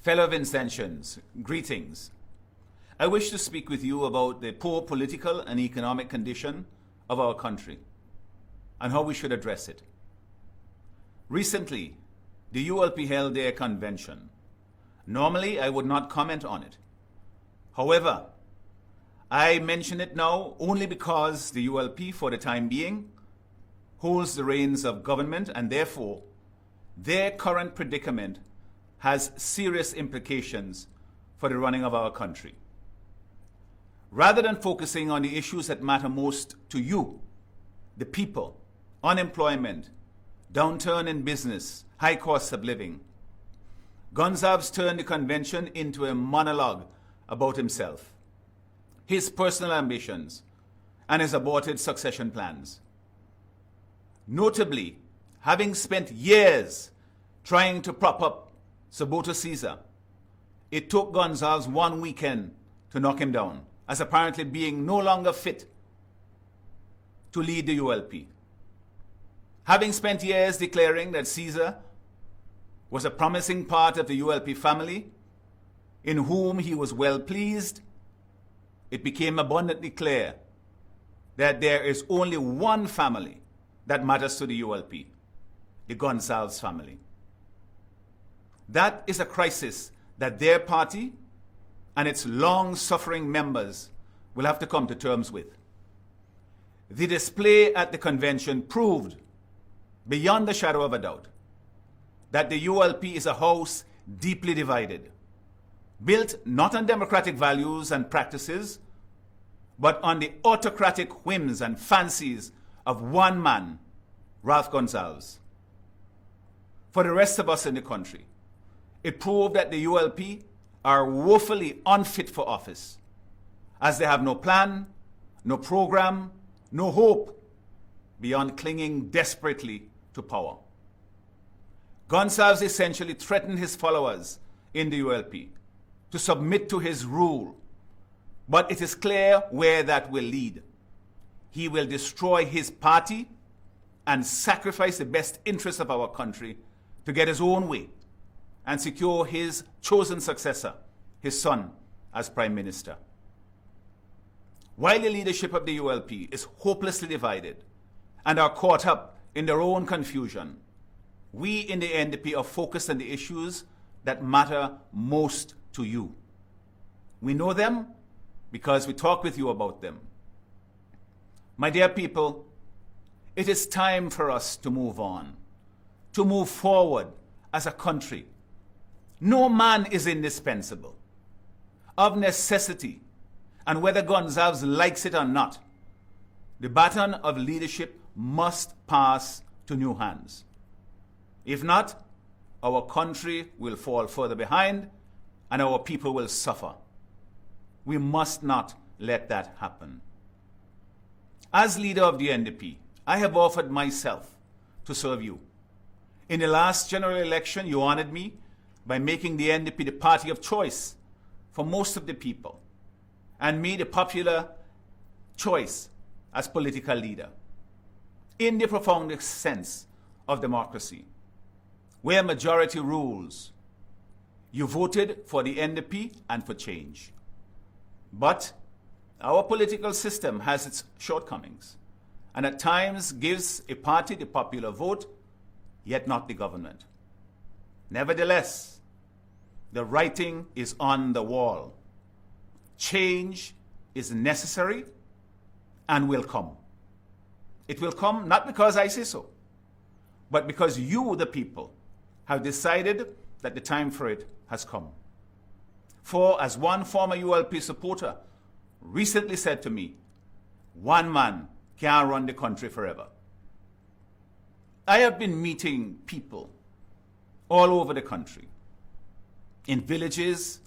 Fellow Vincentians, greetings. I wish to speak with you about the poor political and economic condition of our country and how we should address it. Recently, the ULP held their convention. Normally, I would not comment on it. However, I mention it now only because the ULP, for the time being, holds the reins of government, and therefore, their current predicament has serious implications for the running of our country. Rather than focusing on the issues that matter most to you, the people, unemployment, downturn in business, high costs of living, Gonsalves turned the convention into a monologue about himself, his personal ambitions, and his aborted succession plans. Notably, having spent years trying to prop up Saboto Caesar, it took Gonsalves one weekend to knock him down, as apparently being no longer fit to lead the ULP. Having spent years declaring that Caesar was a promising part of the ULP family, in whom he was well pleased, it became abundantly clear that there is only one family that matters to the ULP, the Gonsalves family. That is a crisis that their party and its long-suffering members will have to come to terms with. The display at the convention proved, beyond the shadow of a doubt, that the ULP is a house deeply divided, built not on democratic values and practices, but on the autocratic whims and fancies of one man, Ralph Gonsalves. For the rest of us in the country, it proved that the ULP are woefully unfit for office, as they have no plan, no program, no hope beyond clinging desperately to power. Gonsalves essentially threatened his followers in the ULP to submit to his rule, but it is clear where that will lead. He will destroy his party and sacrifice the best interests of our country to get his own way and secure his chosen successor, his son, as Prime Minister. While the leadership of the ULP is hopelessly divided and are caught up in their own confusion, we in the NDP are focused on the issues that matter most to you. We know them because we talk with you about them. My dear people, it is time for us to move on, to move forward as a country. No man is indispensable. Of necessity, and whether Gonsalves likes it or not, the baton of leadership must pass to new hands. If not, our country will fall further behind and our people will suffer. We must not let that happen. As leader of the NDP, I have offered myself to serve you. In the last general election, you honored me by making the NDP the party of choice for most of the people, and me the popular choice as political leader, in the profoundest sense of democracy, where majority rules. You voted for the NDP and for change. But our political system has its shortcomings, and at times gives a party the popular vote, yet not the government. Nevertheless, the writing is on the wall. Change is necessary and will come. It will come not because I say so, but because you, the people, have decided that the time for it has come. For as one former ULP supporter recently said to me, one man can't run the country forever. I have been meeting people all over the country, in villages,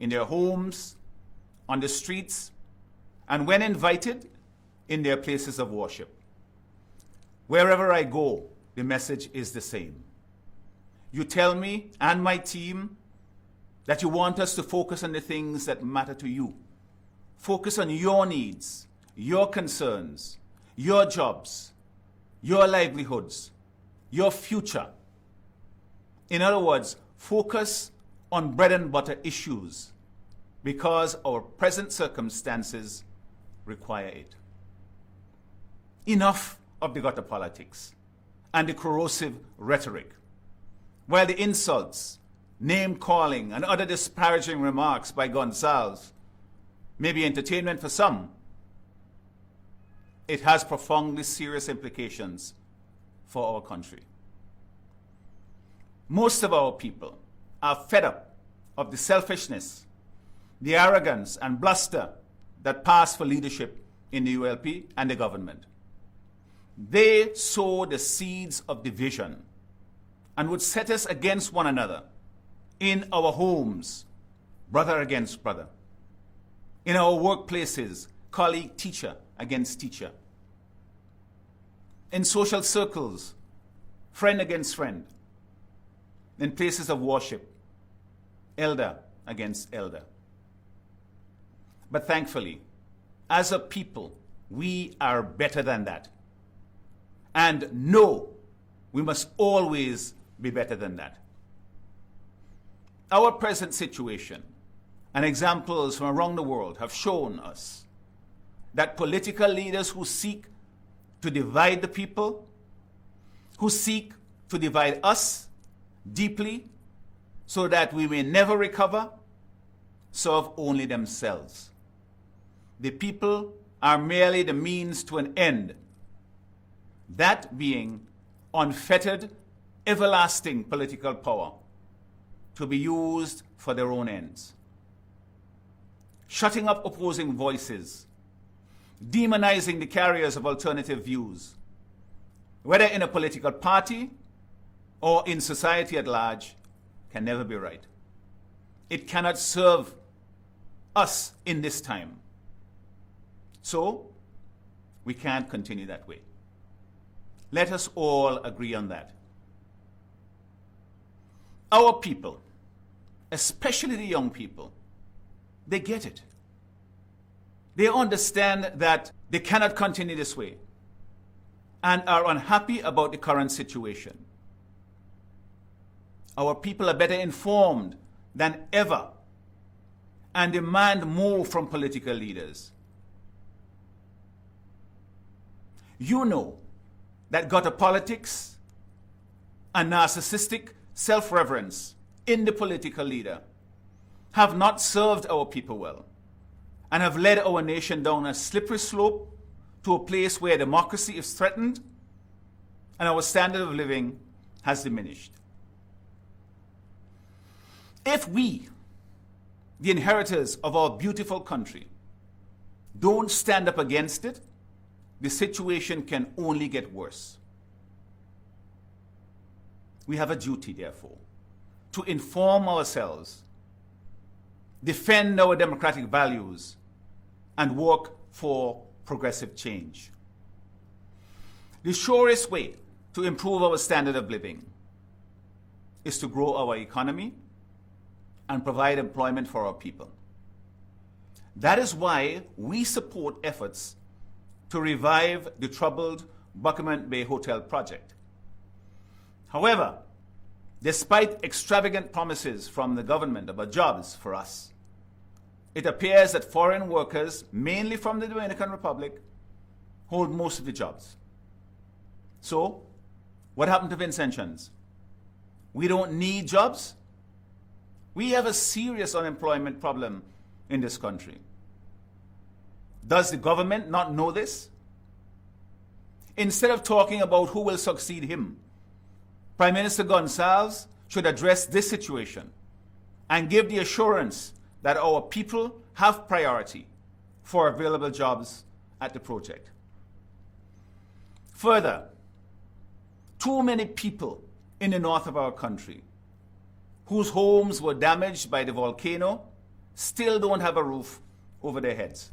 in their homes, on the streets, and when invited, in their places of worship. Wherever I go, the message is the same. You tell me and my team that you want us to focus on the things that matter to you. Focus on your needs, your concerns, your jobs, your livelihoods, your future. In other words, focus on bread and butter issues because our present circumstances require it. Enough of the gutter politics and the corrosive rhetoric. While the insults, name-calling, and other disparaging remarks by Gonzales may be entertainment for some, it has profoundly serious implications for our country. Most of our people are fed up of the selfishness, the arrogance and bluster that pass for leadership in the ULP and the government. They sow the seeds of division and would set us against one another in our homes, brother against brother. In our workplaces, colleague, teacher against teacher. In social circles, friend against friend. In places of worship, elder against elder. But thankfully, as a people, we are better than that. And no, we must always be better than that. Our present situation and examples from around the world have shown us that political leaders who seek to divide the people, who seek to divide us deeply so that we may never recover, serve only themselves. The people are merely the means to an end, that being unfettered, everlasting political power to be used for their own ends. Shutting up opposing voices, demonizing the carriers of alternative views, whether in a political party or in society at large, can never be right. It cannot serve us in this time. So, we can't continue that way. Let us all agree on that. Our people, especially the young people, they get it. They understand that they cannot continue this way and are unhappy about the current situation. Our people are better informed than ever and demand more from political leaders. You know that gutter politics and narcissistic self-reverence in the political leader have not served our people well and have led our nation down a slippery slope to a place where democracy is threatened and our standard of living has diminished. If we, the inheritors of our beautiful country, don't stand up against it, the situation can only get worse. We have a duty, therefore, to inform ourselves, defend our democratic values, and work for progressive change. The surest way to improve our standard of living is to grow our economy and provide employment for our people. That is why we support efforts to revive the troubled Buckingham Bay Hotel project. However, despite extravagant promises from the government about jobs for us, it appears that foreign workers, mainly from the Dominican Republic, hold most of the jobs. So, what happened to Vincentians? We don't need jobs? We have a serious unemployment problem in this country. Does the government not know this? Instead of talking about who will succeed him, Prime Minister Gonzales should address this situation and give the assurance that our people have priority for available jobs at the project. Further, too many people in the north of our country whose homes were damaged by the volcano still don't have a roof over their heads.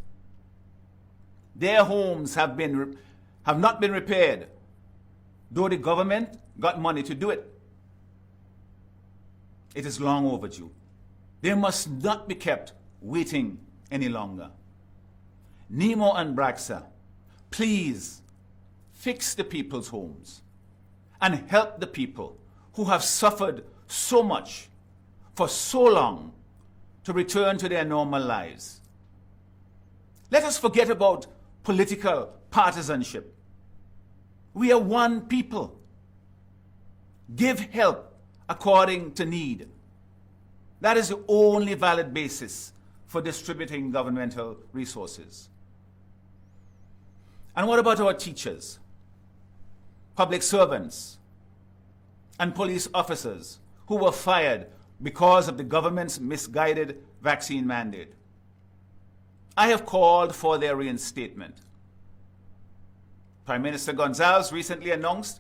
Their homes have not been repaired, though the government got money to do it. It is long overdue. They must not be kept waiting any longer. Nemo and Braxa, please fix the people's homes and help the people who have suffered so much for so long to return to their normal lives. Let us forget about political partisanship. We are one people. Give help according to need. That is the only valid basis for distributing governmental resources. And what about our teachers, public servants, and police officers who were fired because of the government's misguided vaccine mandate? I have called for their reinstatement. Prime Minister Gonzalez recently announced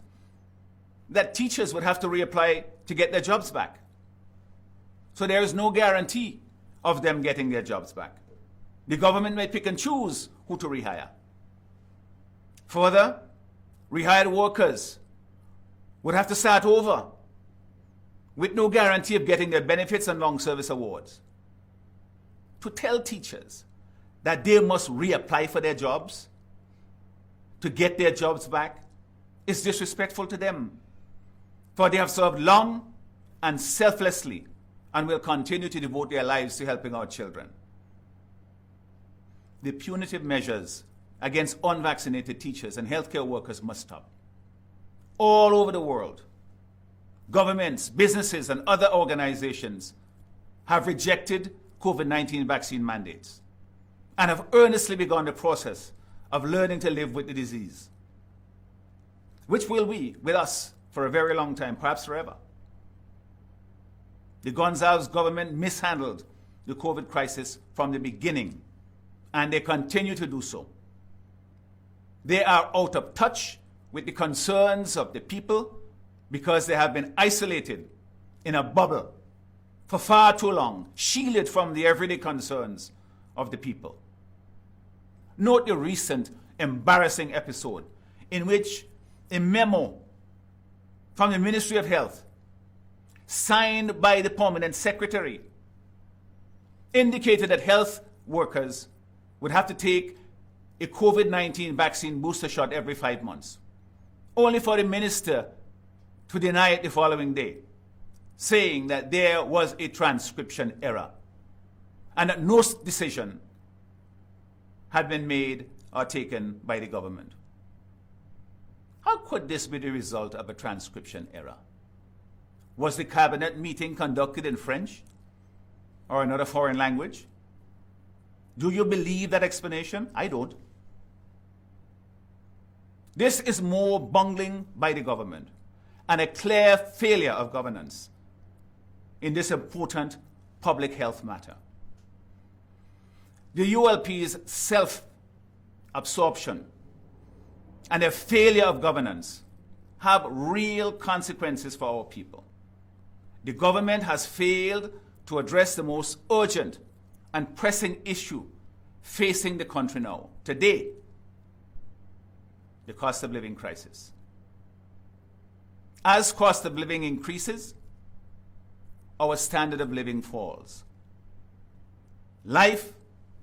that teachers would have to reapply to get their jobs back. So there is no guarantee of them getting their jobs back. The government may pick and choose who to rehire. Further, rehired workers would have to start over with no guarantee of getting their benefits and long service awards. To tell teachers that they must reapply for their jobs to get their jobs back is disrespectful to them, for they have served long and selflessly and will continue to devote their lives to helping our children. The punitive measures against unvaccinated teachers and healthcare workers must stop. All over the world, governments, businesses, and other organizations have rejected COVID-19 vaccine mandates and have earnestly begun the process of learning to live with the disease, which will be with us for a very long time, perhaps forever. The Gonzalez government mishandled the COVID crisis from the beginning, and they continue to do so. They are out of touch with the concerns of the people because they have been isolated in a bubble for far too long, shielded from the everyday concerns of the people. Note the recent embarrassing episode in which a memo from the Ministry of Health, signed by the permanent secretary, indicated that health workers would have to take a COVID-19 vaccine booster shot every 5 months, only for the minister to deny it the following day, saying that there was a transcription error and that no decision had been made or taken by the government. How could this be the result of a transcription error? Was the cabinet meeting conducted in French or another foreign language? Do you believe that explanation? I don't. This is more bungling by the government and a clear failure of governance in this important public health matter. The ULP's self-absorption and a failure of governance have real consequences for our people. The government has failed to address the most urgent and pressing issue facing the country now, today, the cost of living crisis. As cost of living increases, our standard of living falls. Life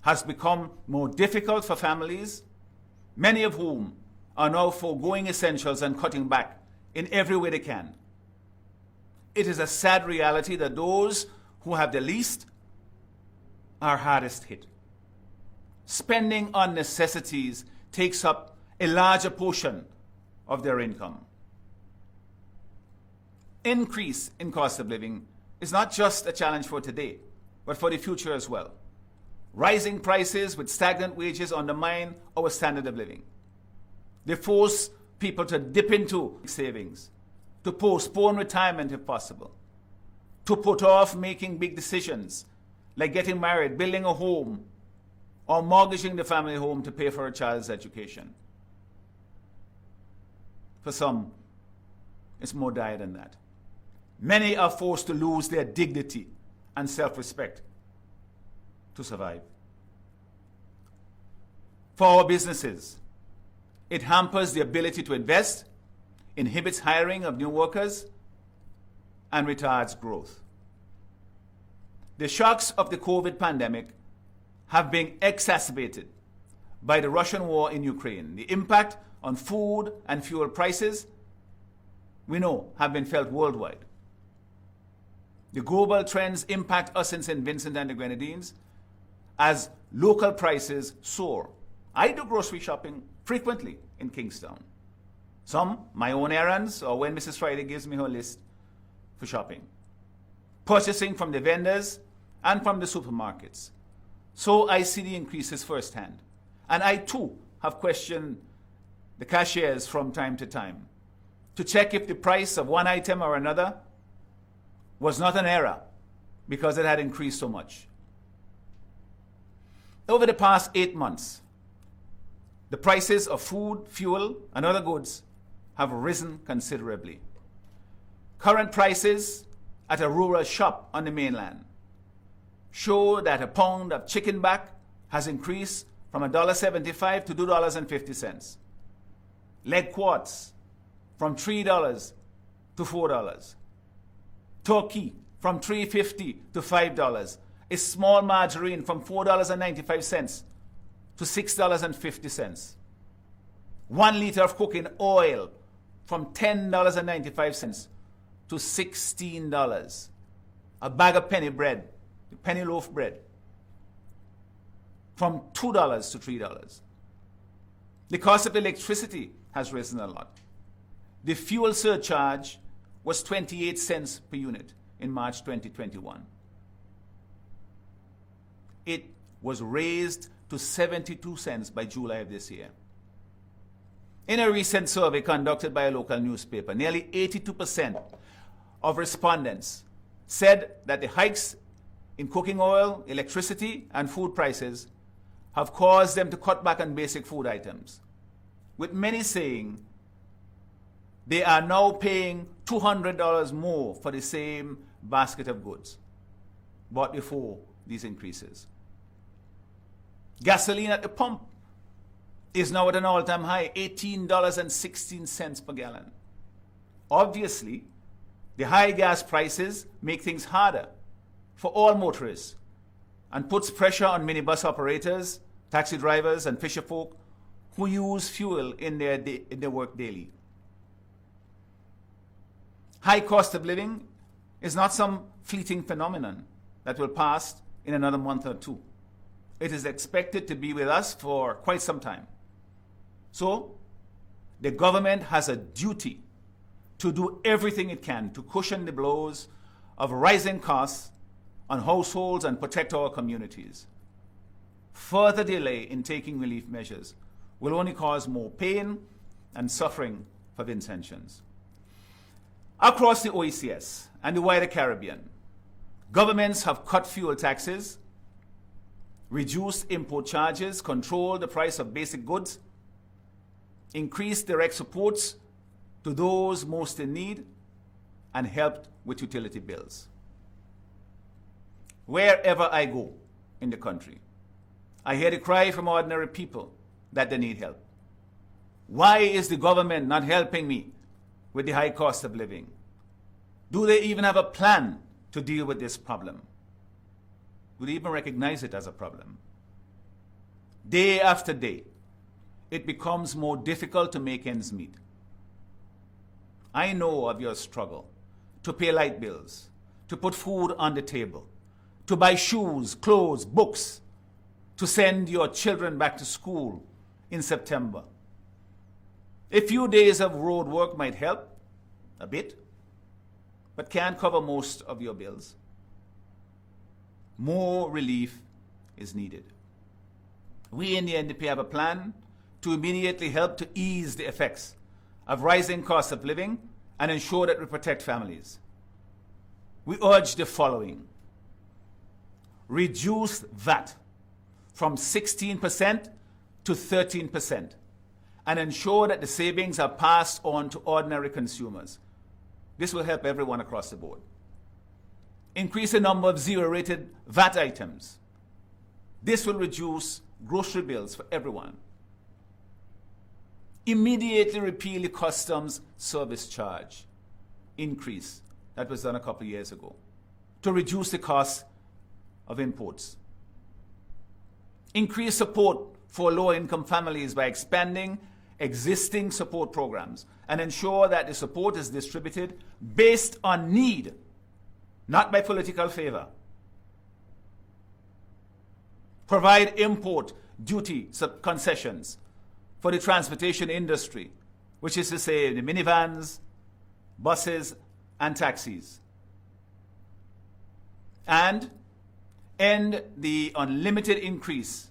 has become more difficult for families, many of whom are now foregoing essentials and cutting back in every way they can. It is a sad reality that those who have the least are hardest hit. Spending on necessities takes up a larger portion of their income. Increase in cost of living is not just a challenge for today, but for the future as well. Rising prices with stagnant wages undermine our standard of living. They force people to dip into savings, to postpone retirement if possible, to put off making big decisions like getting married, building a home, or mortgaging the family home to pay for a child's education. For some, it's more dire than that. Many are forced to lose their dignity and self-respect to survive. For our businesses, it hampers the ability to invest, inhibits hiring of new workers, and retards growth. The shocks of the COVID pandemic have been exacerbated by the Russian war in Ukraine. The impact on food and fuel prices, we know, have been felt worldwide. The global trends impact us in St. Vincent and the Grenadines as local prices soar. I do grocery shopping frequently in Kingstown. Some, my own errands, or when Mrs. Friday gives me her list for shopping. Purchasing from the vendors and from the supermarkets. So I see the increases firsthand. And I too have questioned the cashiers from time to time to check if the price of one item or another was not an error because it had increased so much. Over the past 8 months, the prices of food, fuel, and other goods have risen considerably. Current prices at a rural shop on the mainland show that a pound of chicken back has increased from $1.75 to $2.50. Leg quarts from $3 to $4. Turkey from $3.50 to $5. A small margarine from $4.95 to $6.50. 1 liter of cooking oil from $10.95 to $16. A bag of penny bread, penny loaf bread, from $2 to $3. The cost of electricity has risen a lot. The fuel surcharge was 28 cents per unit in March 2021. It was raised to 72 cents by July of this year. In a recent survey conducted by a local newspaper, nearly 82% of respondents said that the hikes in cooking oil, electricity, and food prices have caused them to cut back on basic food items, with many saying they are now paying $200 more for the same basket of goods bought before these increases. Gasoline at the pump is now at an all-time high, $18.16 per gallon. Obviously, the high gas prices make things harder for all motorists and puts pressure on minibus operators, taxi drivers, and fisherfolk who use fuel in their work daily. High cost of living is not some fleeting phenomenon that will pass in another month or two. It is expected to be with us for quite some time. So, the government has a duty to do everything it can to cushion the blows of rising costs on households and protect our communities. Further delay in taking relief measures will only cause more pain and suffering for Vincentians. Across the OECS and the wider Caribbean, governments have cut fuel taxes, reduced import charges, controlled the price of basic goods, increased direct supports to those most in need, and helped with utility bills. Wherever I go in the country, I hear the cry from ordinary people that they need help. Why is the government not helping me with the high cost of living? Do they even have a plan to deal with this problem? Do they even recognize it as a problem? Day after day, it becomes more difficult to make ends meet. I know of your struggle to pay light bills, to put food on the table, to buy shoes, clothes, books, to send your children back to school in September. A few days of road work might help a bit, but can't cover most of your bills. More relief is needed. We in the NDP have a plan to immediately help to ease the effects of rising costs of living and ensure that we protect families. We urge the following. Reduce VAT from 16% to 13% and ensure that the savings are passed on to ordinary consumers. This will help everyone across the board. Increase the number of zero-rated VAT items. This will reduce grocery bills for everyone. Immediately repeal the customs service charge increase that was done a couple of years ago to reduce the cost of imports. Increase support for low-income families by expanding existing support programs and ensure that the support is distributed based on need not by political favor. Provide import duty concessions for the transportation industry, which is to say the minivans, buses, and taxis. And end the unlimited increase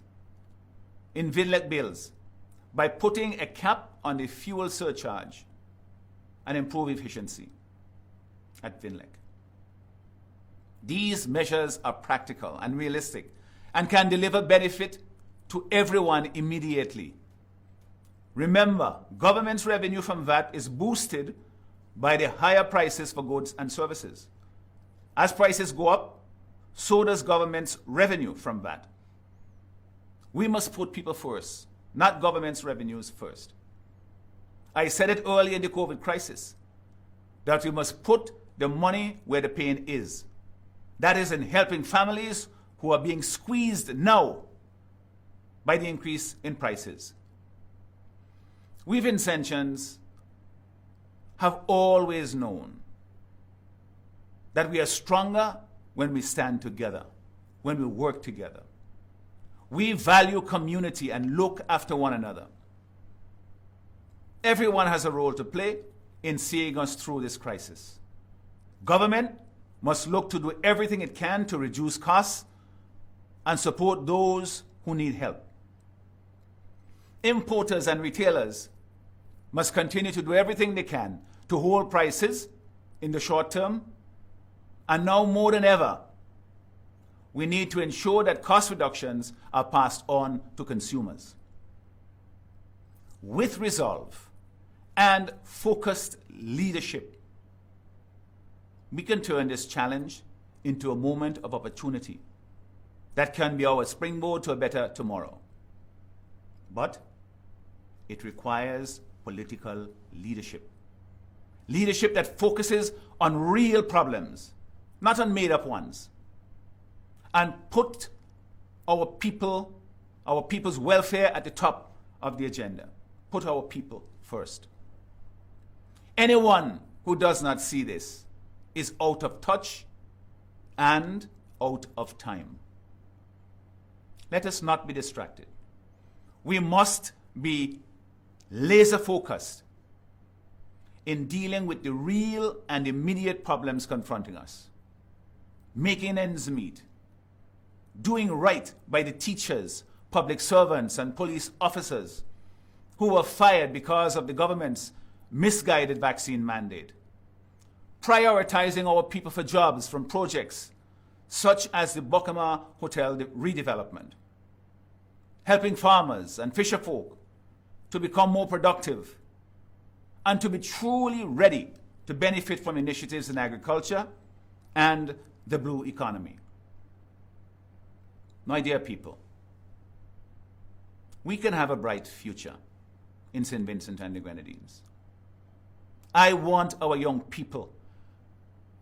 in VINLEC bills by putting a cap on the fuel surcharge and improve efficiency at VINLEC. These measures are practical and realistic and can deliver benefit to everyone immediately. Remember, government's revenue from VAT is boosted by the higher prices for goods and services. As prices go up, so does government's revenue from VAT. We must put people first, not government's revenues first. I said it early in the COVID crisis, that we must put the money where the pain is. That is in helping families who are being squeezed now by the increase in prices. We Vincentians have always known that we are stronger when we stand together, when we work together. We value community and look after one another. Everyone has a role to play in seeing us through this crisis. Government must look to do everything it can to reduce costs and support those who need help. Importers and retailers must continue to do everything they can to hold prices in the short term, and now more than ever, we need to ensure that cost reductions are passed on to consumers. With resolve and focused leadership, we can turn this challenge into a moment of opportunity that can be our springboard to a better tomorrow. But it requires political leadership. Leadership that focuses on real problems, not on made-up ones, and put our people's welfare at the top of the agenda. Put our people first. Anyone who does not see this is out of touch and out of time. Let us not be distracted. We must be laser focused in dealing with the real and immediate problems confronting us. Making ends meet, doing right by the teachers, public servants, and police officers who were fired because of the government's misguided vaccine mandate. Prioritizing our people for jobs from projects such as the Bokama Hotel redevelopment. Helping farmers and fisherfolk to become more productive and to be truly ready to benefit from initiatives in agriculture and the blue economy. My dear people, we can have a bright future in St. Vincent and the Grenadines. I want our young people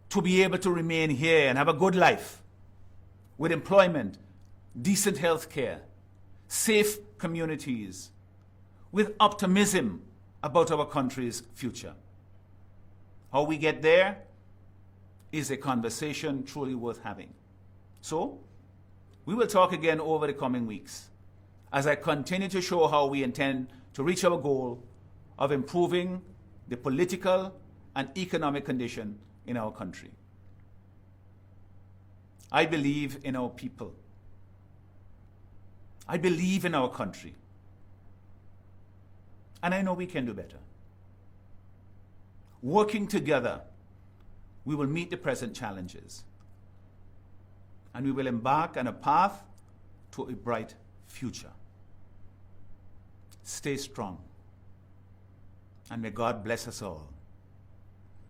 to be able to remain here and have a good life with employment, decent health care, safe communities, with optimism about our country's future. How we get there is a conversation truly worth having. So, we will talk again over the coming weeks as I continue to show how we intend to reach our goal of improving the political and economic condition in our country. I believe in our people. I believe in our country. And I know we can do better. Working together, we will meet the present challenges. And we will embark on a path to a bright future. Stay strong. And may God bless us all.